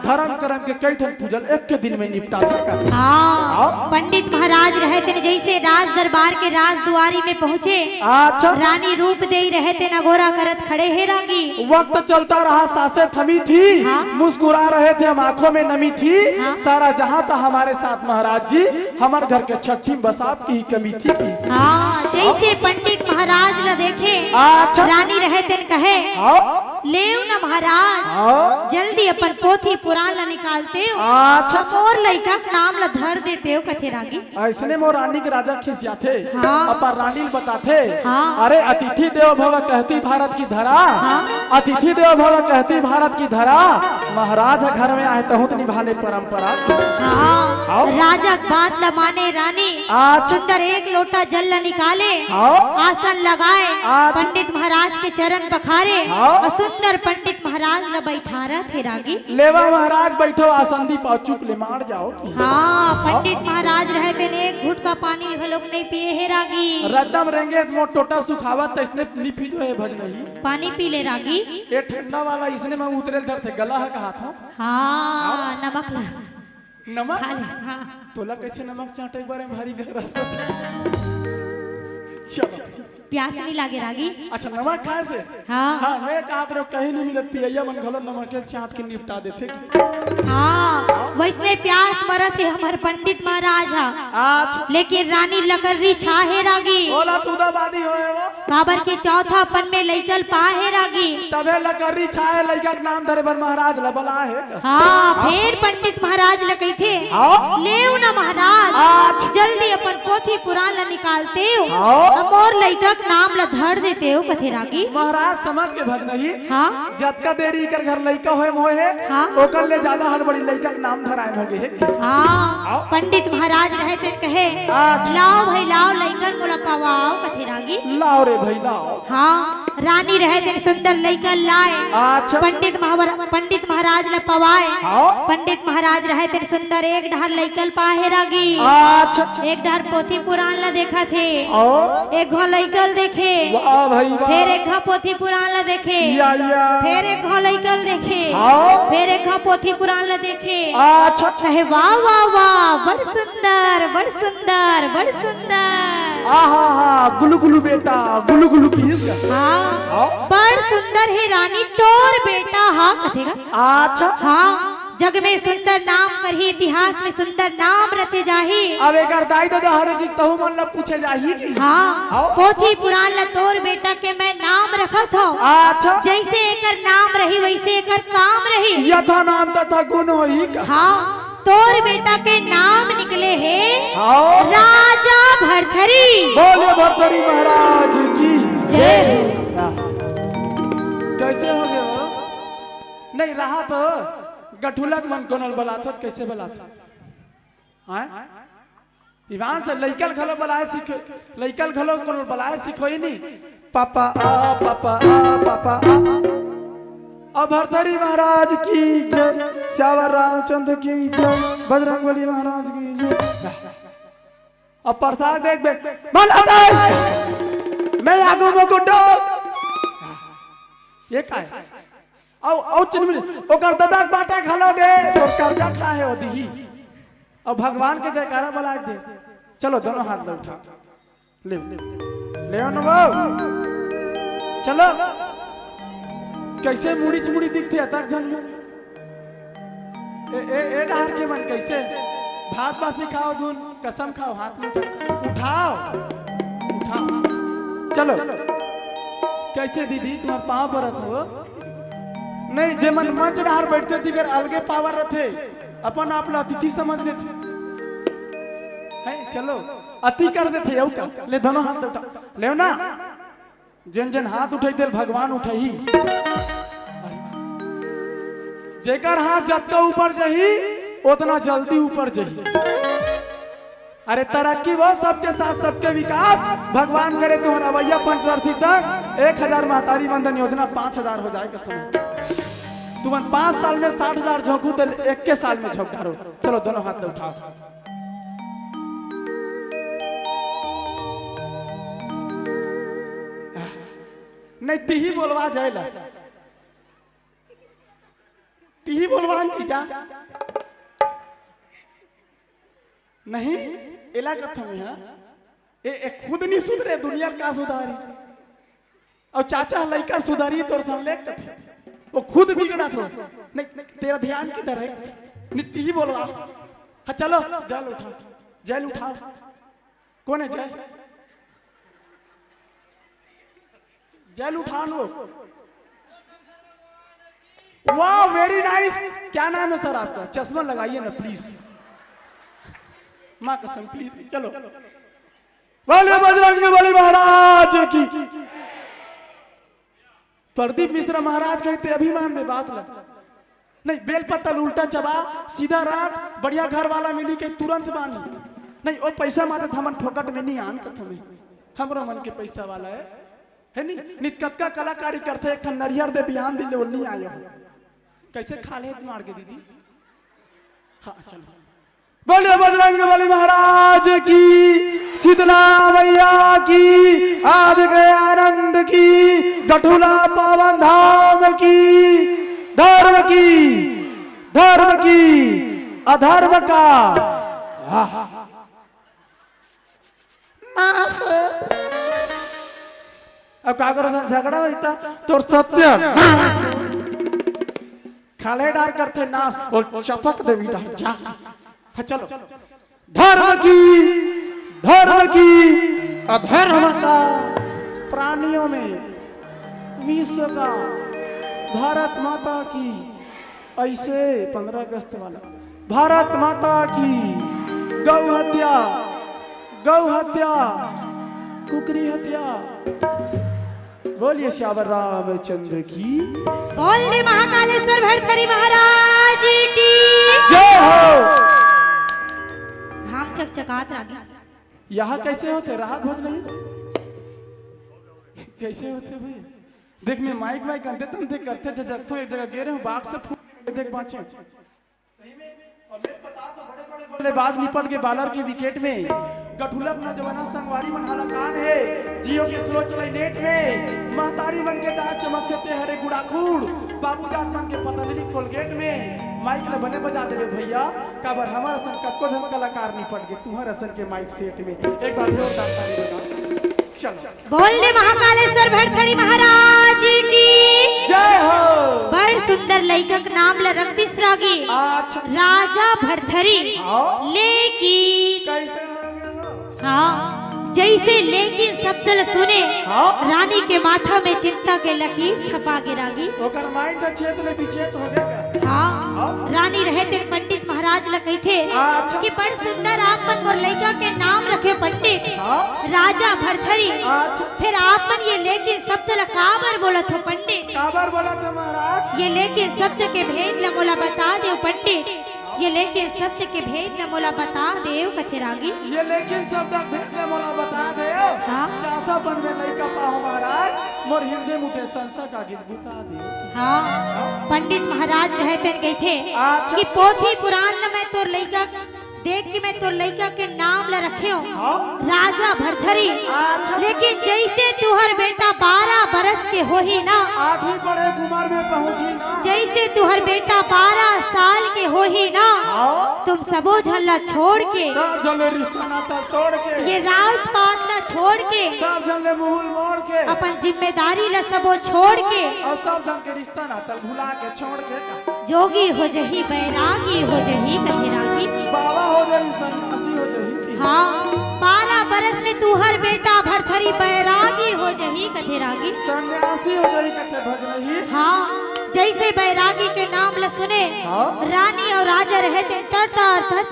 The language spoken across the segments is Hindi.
धर्म कर्म के कई ठन पूजल एक के दिन में निपटा था। हाँ, पंडित महाराज रहते न जैसे राज दरबार के राज दुआरी में पहुँचे। अच्छा, रानी रूप दे रहते नगोरा करत खड़े हे रागी। वक्त चलता रहा, सांसें थमी थी, मुस्कुरा रहे थे, हम आंखों में नमी थी। सारा जहां था हमारे साथ महाराज जी, हमारे घर के छठी बसात की ही कमी थी। हाँ, जैसे पंडित महाराज न देखे, अच्छा, रानी रहते न कहे लेव न महाराज, जल्दी अपन पोथी पुराण ला निकालते हो। अच्छा, मोर लइका के नाम ला धर देते हो कथे रागी। ऐसने मोर रानी के राजा खिसिया थे। अपन रानी बताते, हाँ। अरे अतिथि देव भव कहती भारत की धरा, अतिथि देव भव कहती भारत की धरा, महाराज घर में आए तो निभाने परंपरा। हाँ, राजा बात ला माने रानी। सुंदर एक लोटा जल ला निकाले, आसन लगाए, पंडित महाराज के चरण पखारे, और सुंदर पंडित महाराज ला बैठा रहे थे रागी। लेवा महाराज बैठो, आसंदी पाचुक ले मार जाओ। हाँ, पंडित महाराज रहते ने एक घुट का पानी लोग नहीं पिए है रागी। रद्दम रेंगे मो टोटा सुखावत इसने निफी जो है भज नहीं, पानी पी ले रागी। ये ठंडा वाला इसने मैं उतरे धर थे, गला है कहा था। हाँ, नमक ला, नमक खा ले। हाँ, तोला कैसे नमक चाटे एक बार भारी रस। चलो, प्यास नहीं लागे रागी। अच्छा, नमक खाए से। हाँ, मैं कहा पर कहीं नहीं मिलत पिया मन घलो नमक के चाट के निपटा देते। हाँ, वैसने प्यास मरत है हमारे पंडित महाराज। आज लेकिन रानी लकड़ी छाहे रागी। बोला तुदाबादी होए वो काबर के चौथा पन में लइकल पाहे रागी। तबे लकड़ी छाए लइका के नाम धरे बर महाराज लबला है। हाँ, फिर पंडित महाराज लकई थे लेव ना महाराज, जल्दी अपन पोथी पुराण ला निकालते हो, और लइका के नाम ला धर देते हो कथे रागी। महाराज समझ के भज नहीं। हाँ, जतका देरी कर घर लइका होए मोए है, ओकर ले ज्यादा हर बड़ी लइका के नाम धराए होगे है। हाँ, पंडित महाराज रहते कहे लाओ भाई लाओ लइकन मोला पवाओ कथे रागी। लाओ रे भाई लाओ। हाँ, रानी रहते सुंदर लइकन लाए। अच्छा, पंडित महाराज ला पवाए। पंडित महाराज रहते सुंदर एक ढार लइकल पाहे रागी। अच्छा, एक ढार पोथी पुराण ला देखा थे, एक घो लइकल देखे, वाह भाई वाह, फिर एक घो पोथी पुराण ला देखे, फिर एक घो लइकल देखे, फिर एक घो पोथी पुराण ला देखे। अच्छा, कहे वाह वाह वाह, बड़ सुंदर बड़ सुंदर बड़ सुंदर। आहा हा, गुलु गुलु बेटा गुलु गुलु की इसका। हाँ, बड़ सुंदर है रानी तोर बेटा। हाँ कथेगा। अच्छा, हाँ, जग में सुंदर नाम कर ही इतिहास में सुंदर नाम रचे जाही। अब एक दाई दादा हर की तहु मन ला पूछे जाही की। हाँ, पोथी पुराण ला तोर बेटा के मैं नाम रखा था। अच्छा, जैसे एकर नाम रही वैसे एकर काम रही, यथा नाम तथा गुण होई। हाँ, तोर बेटा के नाम निकले हैं राजा भरथरी। बोले भरथरी महाराज की जय। कैसे हो गया नहीं रहा तो गठुलक मन कोनल बलाथत कैसे बलाथत हैं ईमान से लइकल खलो बलाए सीखे, लइकल खलो कोनल बलाए सीखोई नहीं। पापा आ पापा आ पापा आ। अब भरथरी महाराज की जय, श्यावर रामचंद्र की जय, बजरंगबली महाराज की जय। अब प्रसाद देख बे मैं आगू मुकुटो ये का है औ चिन्ह ओकर दादा बाटा खालोगे तो कर्जा खा है ओदी। अब भगवान के जयकारा बुला दे। चलो दोनों हाथ ले उठा ले ले न वो चलो। कैसे मुड़ी चमुड़ी दिखते अतक जन ए डहार के मन कैसे भात बासी खाओ धुन कसम खाओ हाथ में उठाओ उठाओ। चलो कैसे दीदी तुम्हारे पाँव परत हो नहीं जे मन मंच डहार बैठते थी कर अलगे पावर रथे अपन आप ला अतिथि समझ लेते है। चलो अति कर देते यौ का ले दोनों हाथ उठा ले ना जन जन हाथ उठाई दे भगवान उठाई जेकर हाथ जतका ऊपर जही उतना जल्दी ऊपर जही। अरे तरक्की वो सबके साथ सबके विकास भगवान करे तो रवैया पंचवर्षी तक 1000 महतारी वंदन योजना 5000 हो जाएगा। तुम 5 साल में 60,000 झोंकू तो 1 साल में झोंक डालो। चलो दोनों हाथ उठाओ। नहीं तिही बोलवा जाएला ती बोलवान चीजा नहीं एला कथम है ए खुद नहीं सुधरे दुनिया का सुधारी और चाचा लड़का सुधारी तोर सामने कथे वो खुद बिगड़ा थो नहीं तेरा ध्यान किधर है नहीं ती बोलवा हाँ चलो जल उठा कौन है जल उठा लो वाह वेरी नाइस क्या नाम है सर आपका चश्मा लगाइए ना प्लीज माँ कसम प्लीज चलो बोले बजरंगबली महाराज की प्रदीप मिश्रा महाराज कहते अभिमान में बात लग नहीं बेलपत्तल उल्टा चबा सीधा रख बढ़िया घर वाला मिली के तुरंत बानी नहीं वो पैसा मारे हमन फोकट में नहीं आन कथम हमरो मन के पैसा वाला है नहीं नितकत का कलाकारी करते एक नरियर दे बिहान दिले वो नहीं आयो कैसे खा ले मार के दीदी हाँ चलो बोलिए बजरंगबली महाराज की शीतला मैया की आज के आनंद की गठुला पावन धाम की धर्म की अधर्म का अब का करो झगड़ा होता तो सत्य खाले डार करते नाश और चपक दे बेटा जा हाँ चलो धर्म की अधर्म का प्राणियों में विश्व का भारत माता की ऐसे 15 अगस्त वाला भारत माता की गौ हत्या कुकरी हत्या बोलिए श्यावर रामचंद्र की बोलिए महाकालेश्वर भरथरी महाराज की जय हो। घाम चकचकात रागी यहाँ कैसे होते राहत भोज नहीं कैसे होते भाई देख मैं माइक वाइक अंते तंते करते जगतो एक जगह गिरे हूँ बाग से फूट देख बाँचे सही में और मैं पता तो बड़े बल्लेबाज निपट के बालर के विकेट में गठुलक नौजवाना संगवारी मन हलकान है जियो के स्लो चलाई नेट में महतारी मन के दांत चमकते थे हरे गुड़ाखूड़ बाबू जाट मन के पतंजलि कोलगेट में माइक ले बने बजा दे भैया काबर हमारा सन कक्को जन कलाकार निपट गए तुम्हारे असन के माइक सेट में एक बार जोरदार ताली बजा चलो बोलिए महाकालेश्वर भरथरी महाराज की जय हो। बड़ सुंदर लइकक नाम ल रख दिस रागी अच्छा राजा भरथरी हाँ? लेकिन कैसे हो गया हाँ जैसे लेकिन शब्द ल सुने हाँ? रानी के माथा में चिंता के लकीर छपा गिरागी ओकर माइंड क्षेत्र में विचेत हो गया हाँ रानी रहे थे पंडित महाराज ल कहथे अच्छा। कि बड़ सुंदर आपन मोर लइका के नाम रखे पंडित हाँ? राजा भरथरी अच्छा फिर आपन ये लेकिन शब्द ल काबर बोलत हो पंडित काबर बोला था महाराज ये लेकिन शब्द के भेद ल मोला बता दे पंडित ये लेकिन शब्द के भेद ल मोला बता दे कथे रागी ये लेकिन शब्द भेद में मोला बता दे हाँ? चाहता बन में नहीं का पाओ महाराज मोर हिंदे मुठे संसा का गीत बता दे हाँ पंडित महाराज रहते गए थे अच्छा। कि पोथी पुराण ल मैं तोर लइका देख के मैं तोर लइका के नाम ल रखे हो हाँ? राजा भरथरी अच्छा। लेकिन जैसे तुहर बेटा 12 बरस के हो ही ना 8वीं पढ़े उम्र में पहुंची ना जैसे तुहर बेटा 12 साल के हो ही ना हाँ? तुम सबो झल्ला छोड़ के सब जन रिश्ता नाता तोड़ के ये राजपाट न छोड़ के सब जन ले मुंह मोड़ के अपन जिम्मेदारी ल सबो छोड़ के और सब जन के रिश्ता नाता भुला के छोड़ के जोगी हो जही बैरागी हो जही कथिरागी बाबा हो जाई सन्यासी हो जाई की हाँ 12 बरस में तुहर बेटा भरथरी बैरागी हो जही कथिरागी सन्यासी हो जाई कते भज रही हाँ जैसे बैरागी के नाम ल सुने हाँ? रानी और राजा रहते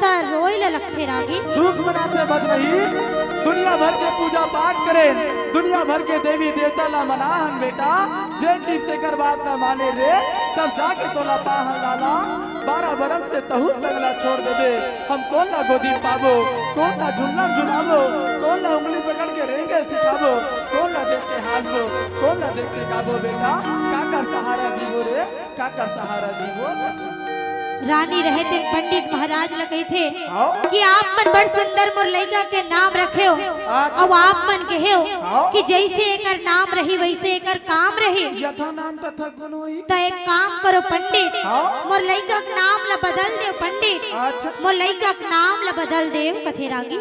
तर रोई ल लगते रागी दुख मनाते बज रही दुनिया भर के पूजा पाठ करे दुनिया भर के देवी देवता ला मना हम बेटा जे लिफ्ट कर बात ना माने रे तब जाके तोला पाहन लाला 12 बरस से तहु सगला छोड़ दे दे हम कौन ना गोदी पाबो कौन ना झुमलम झुलाबो कौन ना उंगली पकड़ के रेंगे सिखाबो कौन ना देख के हासबो कौन ना देख के गाबो बेटा का कर सहारा जीवो रे का कर सहारा जीवो रानी रहे थे पंडित महाराज लगे थे कि आप मन बड़ सुंदर मोर लड़का के नाम रखे हो और आप मन कहे हो कि जैसे एकर नाम रही वैसे एकर काम रही। यथा नाम तथा गुण होई। तो एक काम करो पंडित, मोर लड़का के नाम ला बदल दे पंडित। मोर लड़का के नाम ला बदल दे कथे रागी।